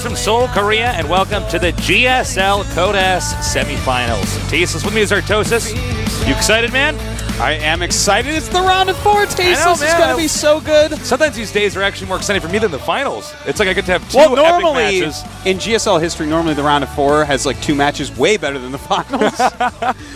from Seoul, Korea, and welcome to the GSL Codas semifinals. Tasteless with me is Artosis. You excited, man? I am excited. It's the round of 4, Tasteless. It's going to be so good. Sometimes these days are actually more exciting for me than the finals. It's like I get to have two epic normally, matches. In GSL history, normally the round of 4 has like 2 matches way better than the finals.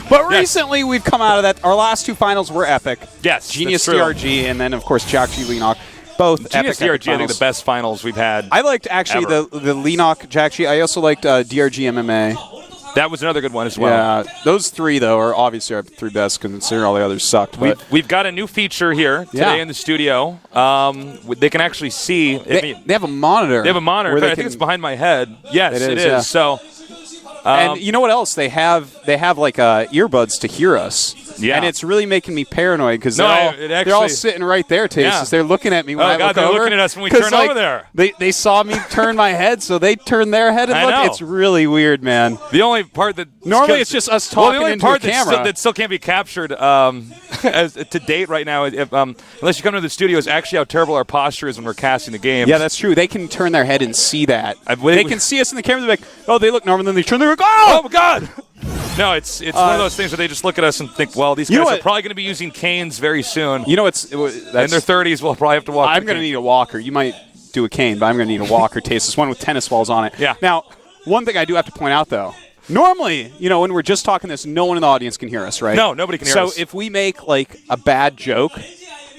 But recently we've come out of that. Our last 2 finals were epic. Yes, Genius DRG and then, of course, Jiaxi Leenock. Both Genius epic DRG, I think the best finals we've had. I liked actually the Leenock Jiaxi. I also liked DRG MMA. That was another good one as well. Yeah, those 3, though, are obviously our 3 best, considering all the others sucked. We've got a new feature here today in the studio. They can actually see. They have a monitor. They have a monitor. I think it's behind my head. Yes, it is. Yeah. So, and you know what else? They have like earbuds to hear us. Yeah. And it's really making me paranoid because they're all sitting right there, Tasteless. Yeah. They're looking at me when I look over. They're looking at us when we turn over there. They saw me turn my head, so they turn their head and look. It's really weird, man. The only part that normally it's just us talking into a camera. That still can't be captured as to date right now, unless you come to the studio, is actually how terrible our posture is when we're casting the game. Yeah, that's true. They can turn their head and see that. They can see us in the camera. They're like, oh, they look normal. Then they turn. They're like, oh my god. No, it's one of those things where they just look at us and think, well, these guys are probably going to be using canes very soon. You know, in their 30s, we'll probably have to walk. I'm going to need a walker. You might do a cane, but I'm going to need a walker, Tasteless, one with tennis balls on it. Yeah. Now, one thing I do have to point out, though. Normally, when we're just talking this, no one in the audience can hear us, right? No, nobody can hear us. So if we make, like, a bad joke,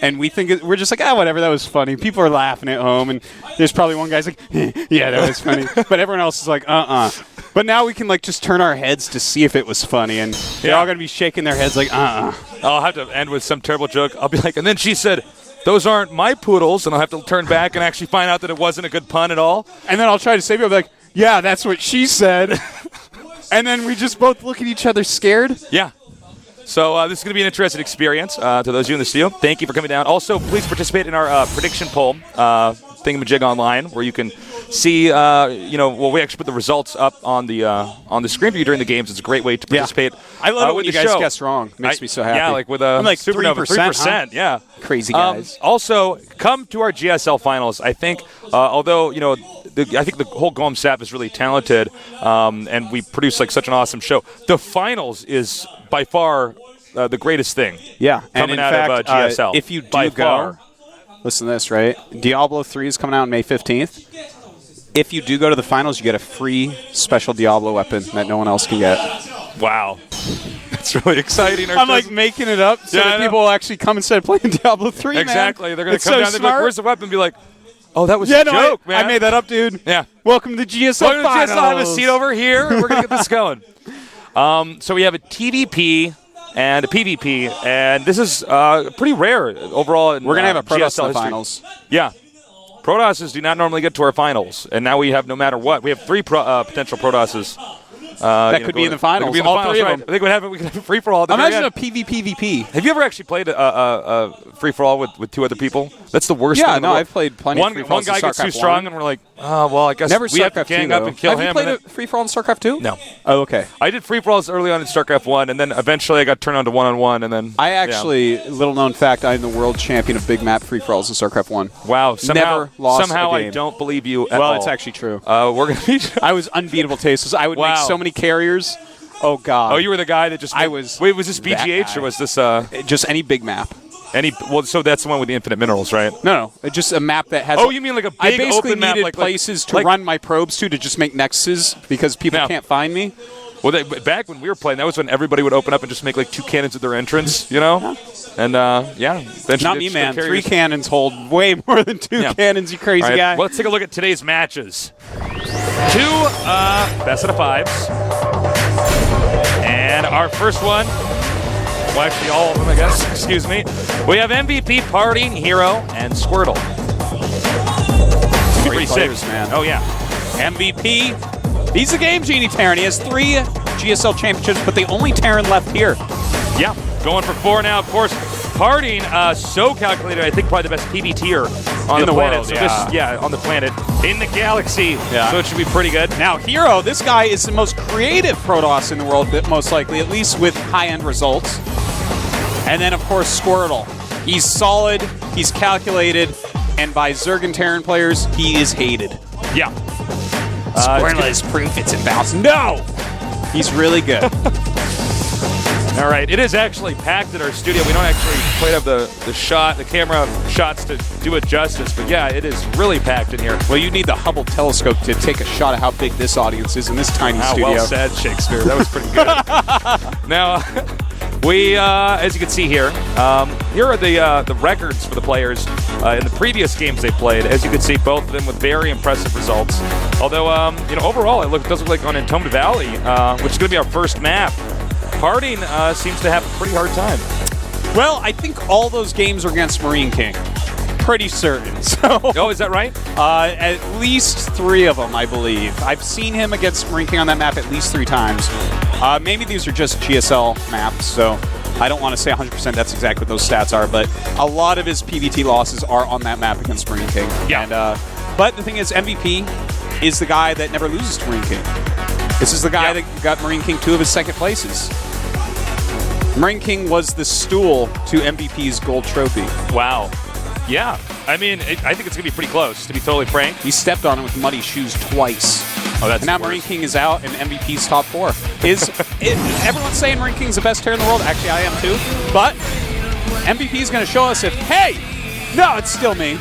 and we think we're just like, whatever, that was funny. People are laughing at home, and there's probably one guy's like, yeah, that was funny. But everyone else is like, But now we can, like, just turn our heads to see if it was funny, and they're all going to be shaking their heads like, I'll have to end with some terrible joke. I'll be like, and then she said, those aren't my poodles, and I'll have to turn back and actually find out that it wasn't a good pun at all. And then I'll try to save you. I'll be like, yeah, that's what she said. And then we just both look at each other scared. Yeah. So this is going to be an interesting experience to those of you in the studio. Thank you for coming down. Also, please participate in our prediction poll thingamajig online, where you can see, we actually put the results up on the screen for you during the games. It's a great way to participate. Yeah. I love it when you guys guess wrong. Makes me so happy. Yeah, like with I'm like Supernova, 3%. Huh? Yeah. Crazy guys. Also, come to our GSL finals. I think, although, I think the whole GOM staff is really talented, and we produce like such an awesome show. The finals is by far the greatest thing. Yeah, coming and in out fact, of GSL. If you do go, listen to this, right? Diablo 3 is coming out on May 15th. If you do go to the finals, you get a free special Diablo weapon that no one else can get. Wow. That's really exciting. I'm like making it up so that people will actually come instead of playing Diablo 3, Exactly. Man. They're going to come down and be like, where's the weapon? And be like, oh, that was a joke, man. I made that up, dude. Yeah. Welcome to GSL Welcome finals. to GSL. I have a seat over here, and we're going to get this going. So we have a TVP and a PvP, and this is pretty rare overall. We're going to have a Protoss in the finals. Yeah. Protosses do not normally get to our finals, and now we have no matter what. We have 3 potential Protosses. That could be in the finals. Be in all 3 of them. I think we could have a free-for-all. Imagine a PvPvP. Have you ever actually played a free-for-all with 2 other people? That's the worst thing. Yeah, no, I've played plenty of free-for-alls. One guy gets too strong, and we're like, I guess we have to gang up and kill him. Have you played a free-for-all in StarCraft II? No. Oh, okay. I did free-for-alls early on in StarCraft 1, and then eventually I got turned on to one-on-one, and then... I actually, little-known fact, I'm the world champion of big map free-for-alls in StarCraft 1. Wow. Never lost a game. I don't believe you at all. Well, it's actually true. We're gonna be... I was unbeatable, Tasteless. I would make so many carriers. Oh, God. Oh, you were the guy that just... I was... Wait, was this BGH or was this... Just any big map. So that's the one with the infinite minerals, right? No. Just a map that has... Oh, you mean like a big I basically open map? needed places to run my probes to just make nexuses because people can't find me. Well, back when we were playing, that was when everybody would open up and just make like 2 cannons at their entrance, And, not me, man. 3 cannons hold way more than 2 cannons, you crazy guy. Well, let's take a look at today's matches. 2 best out of 5s. And our first one, well, actually all of them, I guess. Excuse me. We have MVP, Partying Hero, and Squirtle. Great players, man. Oh, yeah. MVP. He's a Game Genie Terran. He has 3 GSL championships, but the only Terran left here. Yeah, going for 4 now, of course. Partying, so calculated, I think probably the best PvTer on the planet. World, on the planet. In the galaxy. Yeah. So it should be pretty good. Now, Hero, this guy is the most creative Protoss in the world, most likely, at least with high-end results. And then, of course, Squirtle. He's solid, he's calculated, and by Zerg and Terran players, he is hated. Yeah. Squirrel is proof it's in bounds. No! He's really good. All right, it is actually packed in our studio. We don't actually quite have the camera shots to do it justice, but yeah, it is really packed in here. Well, you need the Hubble telescope to take a shot of how big this audience is in this tiny studio. Well said, Shakespeare. That was pretty good. Now, we, as you can see here, here are the records for the players in the previous games they played. As you can see, both of them with very impressive results. Although, overall, it does look like on Entombed Valley, which is going to be our first map, Harding seems to have a pretty hard time. Well, I think all those games are against Marine King. Pretty certain. So, oh, is that right? At least 3 of them, I believe. I've seen him against Marine King on that map at least 3 times. Maybe these are just GSL maps, so I don't want to say 100% that's exactly what those stats are, but a lot of his PvT losses are on that map against Marine King. Yeah. And, but the thing is, MVP is the guy that never loses to Marine King. This is the guy that got Marine King 2 of his second places. Marine King was the stool to MVP's gold trophy. Wow. Yeah. I mean, I think it's going to be pretty close, to be totally frank. He stepped on it with muddy shoes twice. Oh, that's and now Marine King is out and MVP's top 4. Everyone's saying Marine King's the best player in the world. Actually, I am too. But MVP is going to show us if, hey, no, it's still me.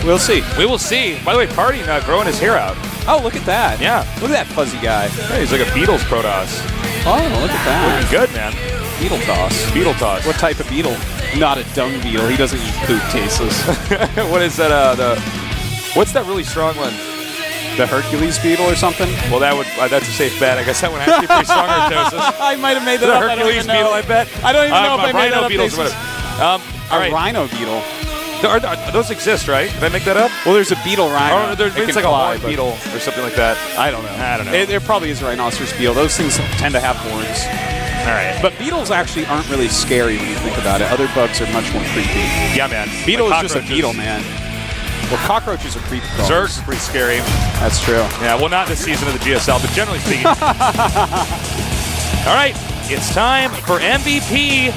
We'll see. We will see. By the way, Party growing his hair out. Oh, look at that. Yeah. Look at that fuzzy guy. Hey, he's like a Beatles Protoss. Oh, look at that. Looking good, man. Beetle toss. Beetle toss. What type of beetle? Not a dung beetle. He doesn't eat poop, tasteless. What is that? What's that really strong one? The Hercules beetle or something? Well, that's a safe bet. I guess that one has to be pretty strong, Artosis. I might have made that The up. Hercules beetle, I bet. I don't even know if I made that up. Beetles, whatever. All right. A rhino beetle. Those exist, right? Did I make that up? Well, there's a beetle rhino. Oh, it's like a horned beetle or something like that. I don't know. There probably is a rhinoceros beetle. Those things tend to have horns. All right. But beetles actually aren't really scary when you think about it. Other bugs are much more creepy. Yeah, man. Beetle is just a beetle, man. Well, cockroaches are creepy. Zerg's pretty scary. That's true. Yeah, well, not this season of the GSL, but generally speaking. All right, it's time for MVP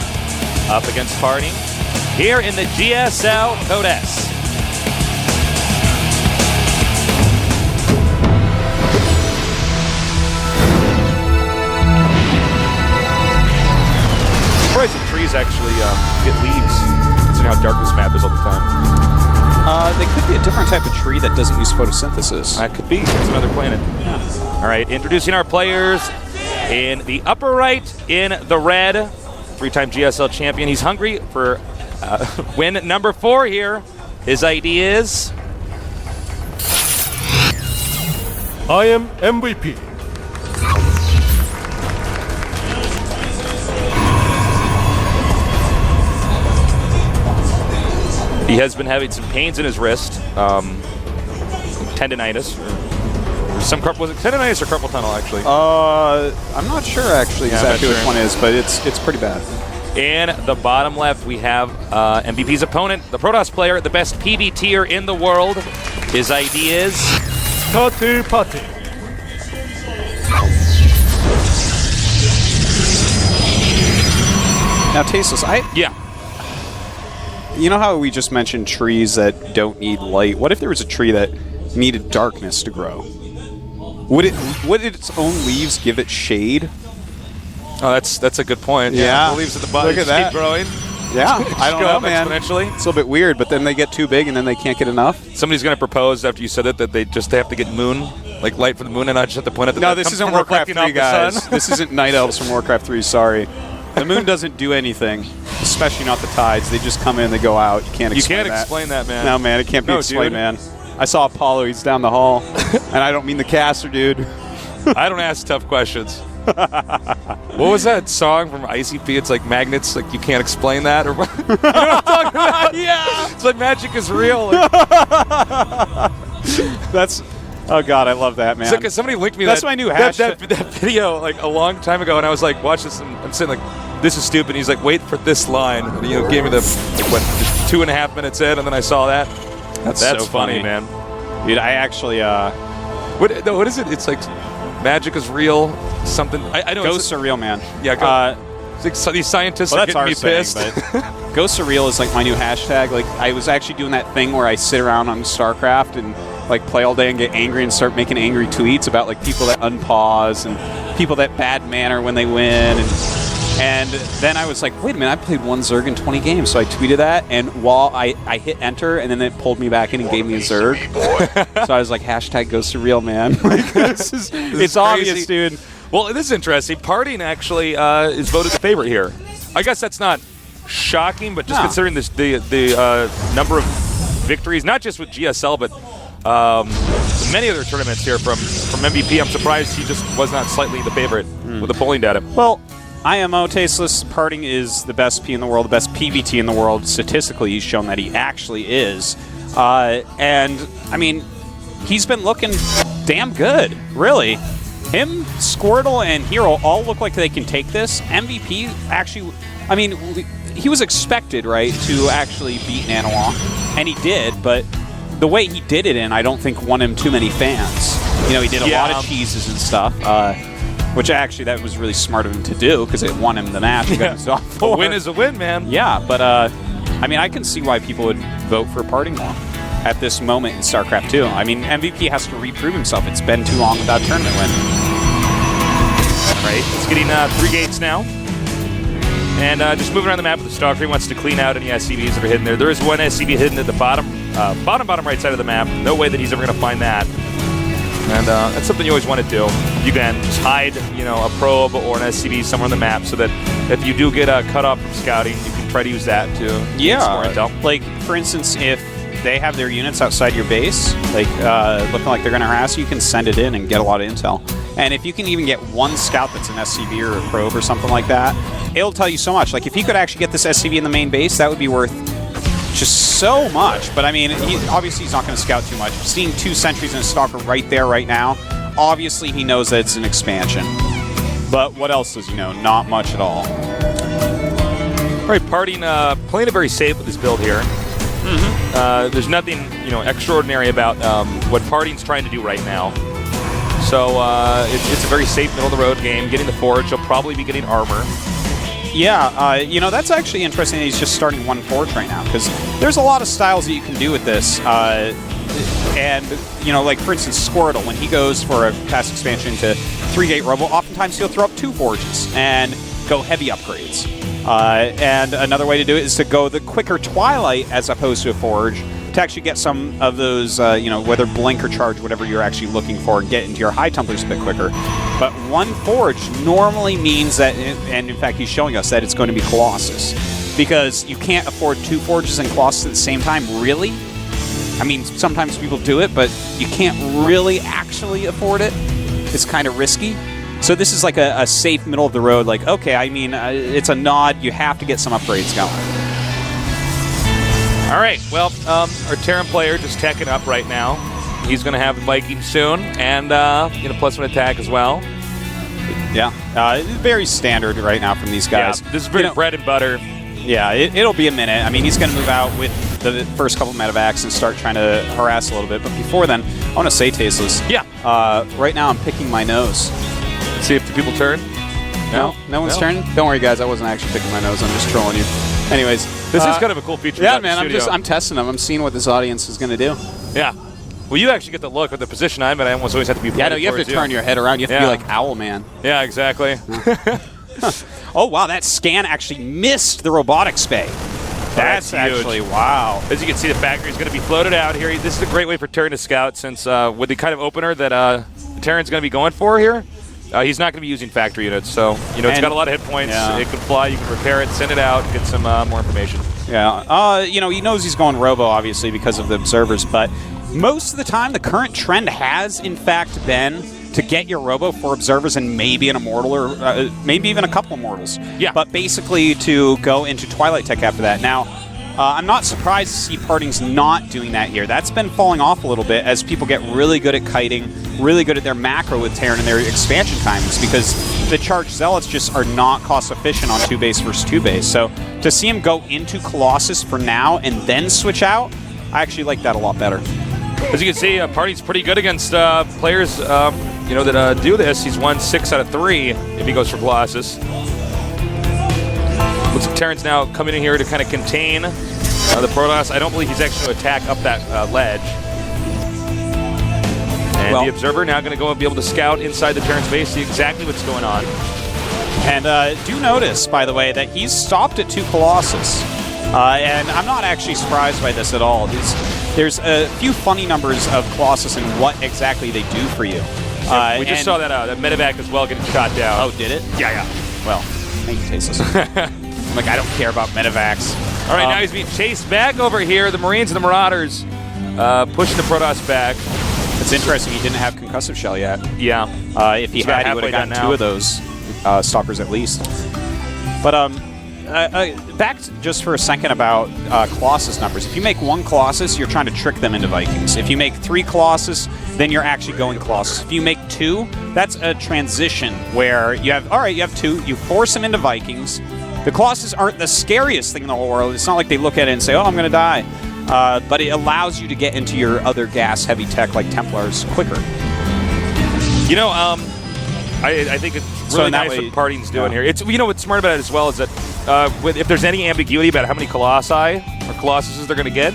up against Harding here in the GSL Code S. Surprised the trees actually get leaves, considering how dark this map is all the time. They could be a different type of tree that doesn't use photosynthesis. That could be. It's another planet. Yeah. All right, introducing our players in the upper right, in the red, 3-time GSL champion. He's hungry for win number 4 here. His ID is... I am MVP. He has been having some pains in his wrist, tendinitis, or some was it tendinitis or carpal tunnel actually? I'm not sure actually exactly which one is, but it's pretty bad. In the bottom left, we have MVP's opponent, the Protoss player, the best PvTer in the world. His ID is Party Party. Now, Tasteless, yeah. You know how we just mentioned trees that don't need light? What if there was a tree that needed darkness to grow? Would its own leaves give it shade? Oh, that's a good point. Yeah. The leaves at the bottom just keep growing. Yeah, I don't know, man. Exponentially. It's a little bit weird, but then they get too big and then they can't get enough. Somebody's going to propose after you said it that they have to get moon, like light from the moon, and not just at the point at the No, this isn't Warcraft 3, guys. This isn't Night Elves from Warcraft 3, sorry. The moon doesn't do anything, especially not the tides. They just come in, they go out. You can't explain that, man. No, man, it can't be explained, man. I saw Apollo, he's down the hall. And I don't mean the caster, dude. I don't ask tough questions. What was that song from ICP? It's like magnets, like you can't explain that, or what? You know what I'm talking about? Yeah. It's like magic is real. Like, that's. Oh God, I love that, man. It's like somebody linked me That's my new hashtag. That video like a long time ago, and I was like, watch this, and I'm saying like, this is stupid. And he's like, wait for this line, and gave me the just 2.5 minutes in, and then I saw that. That's so funny, man. Dude, I actually what is it? It's like magic is real. Something I know. Ghosts are real, man. Yeah. It's like, so these scientists are getting me pissed. Ghosts are real is like my new hashtag. Like I was actually doing that thing where I sit around on StarCraft and like play all day and get angry and start making angry tweets about like people that unpause and people that bad manner when they win. And then I was like, wait a minute, I played one Zerg in 20 games. So I tweeted that, and while I hit enter, and then it pulled me back in and gave me a Zerg. So I was like, hashtag goes to real, man. Like, it's obvious, dude. Well, this is interesting. Partying actually is voted the favorite here. I guess that's not shocking, but just considering this, the number of victories, not just with GSL, but many other tournaments here from MVP, I'm surprised he just was not slightly the favorite with the polling data. Well, IMO tasteless. Parting is the best P in the world, the best PVT in the world. Statistically, he's shown that he actually is. And, I mean, he's been looking damn good, really. Him, Squirtle, and Hero all look like they can take this. MVP actually, I mean, he was expected, right, to actually beat Nanoa, and he did, but the way he did it in, I don't think won him too many fans. You know, he did a lot of cheeses and stuff. Which actually, that was really smart of him to do because it won him the match. A win is a win, man. Yeah, but I mean, I can see why people would vote for Parting more at this moment in StarCraft II. I mean, MVP has to reprove himself. It's been too long without a tournament win. Right, it's getting 3 gates now. And just moving around the map with the Stalker, he wants to clean out any SCVs that are hidden there. There is one SCV hidden at the bottom right side of the map. No way that he's ever going to find that. And that's something you always want to do. You can just hide, you know, a probe or an SCV somewhere on the map so that if you do get cut off from scouting, you can try to use that to get some more intel. Like, for instance, if they have their units outside your base, like looking like they're going to harass you, you can send it in and get a lot of intel. And if you can even get one scout that's an SCV or a probe or something like that, it'll tell you so much. Like, if you could actually get this SCV in the main base, that would be worth just so much. But I mean, obviously he's not going to scout too much. Seeing 2 sentries and a stalker right there, right now, obviously he knows that it's an expansion. But what else does he know? Not much at all. All right, Parting playing it very safe with this build here. There's nothing, you know, extraordinary about what Parting's trying to do right now. So it's a very safe middle of the road game. Getting the forge, he'll probably be getting armor. Yeah, you know, that's actually interesting that he's just starting 1 forge right now, because there's a lot of styles that you can do with this. And, you know, like, for instance, Squirtle, when he goes for a past expansion to 3-gate Robo, oftentimes he'll throw up 2 forges and go heavy upgrades. And another way to do it is to go the quicker Twilight as opposed to a forge to actually get some of those, you know, whether blink or charge, whatever you're actually looking for, and get into your high tumblers a bit quicker. But 1 forge normally means that, and in fact he's showing us that it's going to be Colossus. Because you can't afford 2 forges and Colossus at the same time, really? I mean, sometimes people do it, but you can't really actually afford it. It's kind of risky. So this is like a safe middle of the road, like, okay, I mean, it's a nod, you have to get some upgrades going. All right, well, our Terran player just teching up right now. He's going to have the Viking soon, and you know, +1 attack as well. Yeah, very standard right now from these guys. Yeah, this is pretty bread and butter. Yeah, it'll be a minute. I mean, he's going to move out with the first couple medevacs and start trying to harass a little bit. But before then, I want to say, Tasteless. Yeah. Right now, I'm picking my nose. Let's see if the people turn. No one's turning? Don't worry, guys. I wasn't actually picking my nose. I'm just trolling you. Anyways. This is kind of a cool feature. Yeah, man. I'm testing them. I'm seeing what this audience is going to do. Yeah. Well, you actually get the look with the position I'm in. I almost always have to be. Yeah, no, you have to turn your head around. You have to be like Owlman. Yeah, exactly. Oh, wow. That scan actually missed the robotics bay. That's actually, wow. As you can see, the factory is going to be floated out here. This is a great way for Terran to scout, since with the kind of opener that Terran's going to be going for here, he's not going to be using factory units. So, you know, it's got a lot of hit points. Yeah. It can fly. You can repair it, send it out, get some more information. Yeah. You know, he knows he's going robo, obviously, because of the observers, but most of the time, the current trend has, in fact, been to get your robo for observers and maybe an immortal or maybe even a couple immortals. Yeah. But basically to go into Twilight Tech after that. Now, I'm not surprised to see Parting's not doing that here. That's been falling off a little bit as people get really good at kiting, really good at their macro with Terran and their expansion timings, because the charged zealots just are not cost efficient on 2-base versus 2-base. So to see him go into Colossus for now and then switch out, I actually like that a lot better. As you can see, Parting's pretty good against players you know, that do this. He's won 6 out of 3 if he goes for Colossus. Looks like Terran's now coming in here to kind of contain the Protoss. I don't believe he's actually going to attack up that ledge. And Well- the Observer now going to go and be able to scout inside the Terran space, see exactly what's going on. And do notice, by the way, that he's stopped at 2 Colossus. And I'm not actually surprised by this at all. There's a few funny numbers of Colossus and what exactly they do for you. We just saw that medevac as well getting shot down. Oh, did it? Yeah. Well, thank you, Tasteless. I'm like, I don't care about medevacs. All right, now he's being chased back over here. The Marines and the Marauders pushing the Protoss back. It's interesting he didn't have Concussive Shell yet. Yeah. If he It's about had, he would halfway have gotten done 2 now. of those stalkers at least. But back just for a second about Colossus numbers. If you make 1 Colossus, you're trying to trick them into Vikings. If you make 3 Colossus, then you're actually going Colossus. If you make 2, that's a transition where you have 2, you force them into Vikings. The Colossus aren't the scariest thing in the whole world. It's not like they look at it and say, oh, I'm going to die. But it allows you to get into your other gas-heavy tech like Templars quicker. You know, I think it's really nice what Parting's doing here. It's what's smart about it as well is that if there's any ambiguity about how many Colossi or Colossuses they're going to get,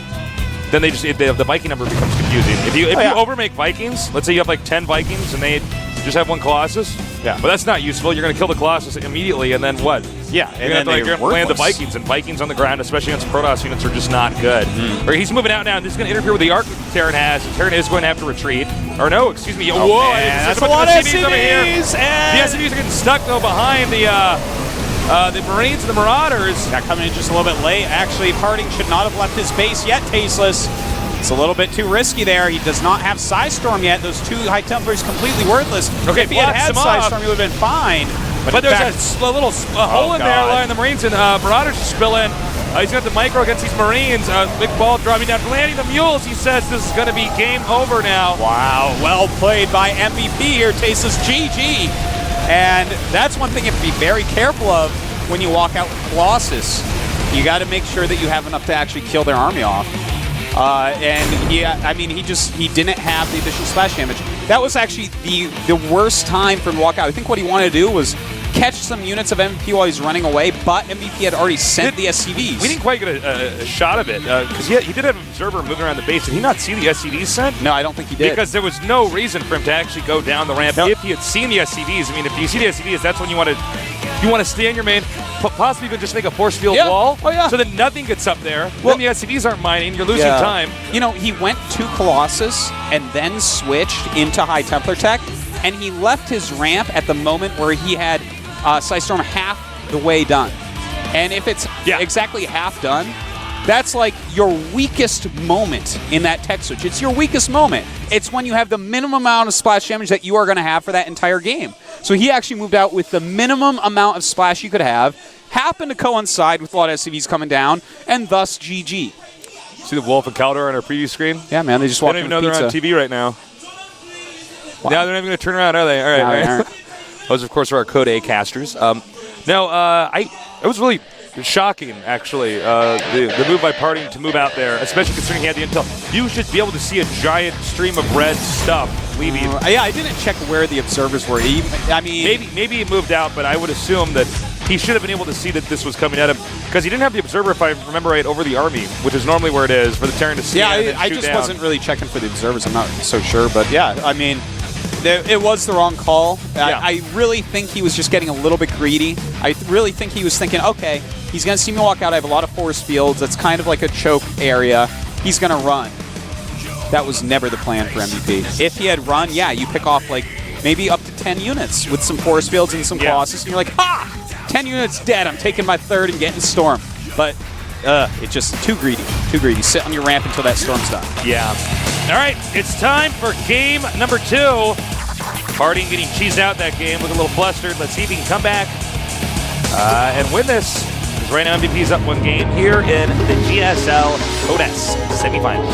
then the Viking number becomes confusing. If you overmake Vikings, let's say you have like 10 Vikings and they just have 1 Colossus. Yeah. But that's not useful. You're going to kill the Colossus immediately, and then what? Yeah, You're going to land the Vikings, and Vikings on the ground, especially against Protoss units, are just not good. Or he's moving out now, and this is going to interfere with the arc that Terran has. And Terran is going to have to retreat. Or no, excuse me. Oh, whoa, man, that's a lot of SCVs over here. and The SCVs are getting stuck, though, behind the Marines and the Marauders. Got coming in just a little bit late. Actually, Parting should not have left his base yet, Tasteless. It's a little bit too risky there. He does not have Psystorm yet. Those 2 High Templars completely worthless. Okay, if he had blocks him Psystorm, off. he would have been fine. But there's a little hole in there, allowing the Marines and Marauders to spill in. He's got the micro against these Marines. Big ball dropping down, landing the mules. He says this is going to be game over now. Wow, well played by MVP here, Tasteless. GG. And that's one thing you have to be very careful of when you walk out with Colossus. You got to make sure that you have enough to actually kill their army off. And he didn't have the additional splash damage. That was actually the worst time for him to walk out. I think what he wanted to do was catch some units of MVP while he's running away, but MVP had already sent the SCVs. We didn't quite get a shot of it, because he did have an observer moving around the base. Did he not see the SCVs sent? No, I don't think he did. Because there was no reason for him to actually go down the ramp if he had seen the SCVs. I mean, if you see the SCVs, that's when you want to stay in your main, possibly even just make a force field wall, so that nothing gets up there. Well, then the SCVs aren't mining. You're losing time. You know, he went to Colossus and then switched into High Templar tech, and he left his ramp at the moment where he had Psystorm half the way done. And if it's exactly half done, that's like your weakest moment in that tech switch. It's your weakest moment. It's when you have the minimum amount of splash damage that you are going to have for that entire game. So he actually moved out with the minimum amount of splash you could have, happened to coincide with a lot of SCVs coming down, and thus GG. See the Wolf and Caldor on our preview screen? Yeah, man, they just I walked don't even in know with they're on pizza. TV right now. Wow. Now they're not even going to turn around, are they? All right, No, all they right. aren't. Those, of course, are our Code A casters. It was really shocking, actually, the move by Parting to move out there, especially considering he had the intel. You should be able to see a giant stream of red stuff leaving. Yeah, I didn't check where the observers were. Maybe he moved out, but I would assume that he should have been able to see that this was coming at him, because he didn't have the observer, if I remember right, over the army, which is normally where it is for the Terran to see. Yeah, and then I shoot just down. wasn't really checking for the observers. I'm not so sure, but yeah, I mean, it was the wrong call. Yeah. I really think he was just getting a little bit greedy. I really think he was thinking, okay, he's going to see me walk out. I have a lot of force fields. That's kind of like a choke area. He's going to run. That was never the plan for MVP. If he had run, yeah, you pick off like maybe up to 10 units with some force fields and some Colossus, and you're like, 10 units dead. I'm taking my third and getting Storm. But it's just too greedy. Too greedy. Sit on your ramp until that Storm's done. Yeah. All right, it's time for game number 2. Parting getting cheesed out that game, looking a little flustered. Let's see if he can come back and win this. Because right now MVP's up 1 game here in the GSL Codes semifinals.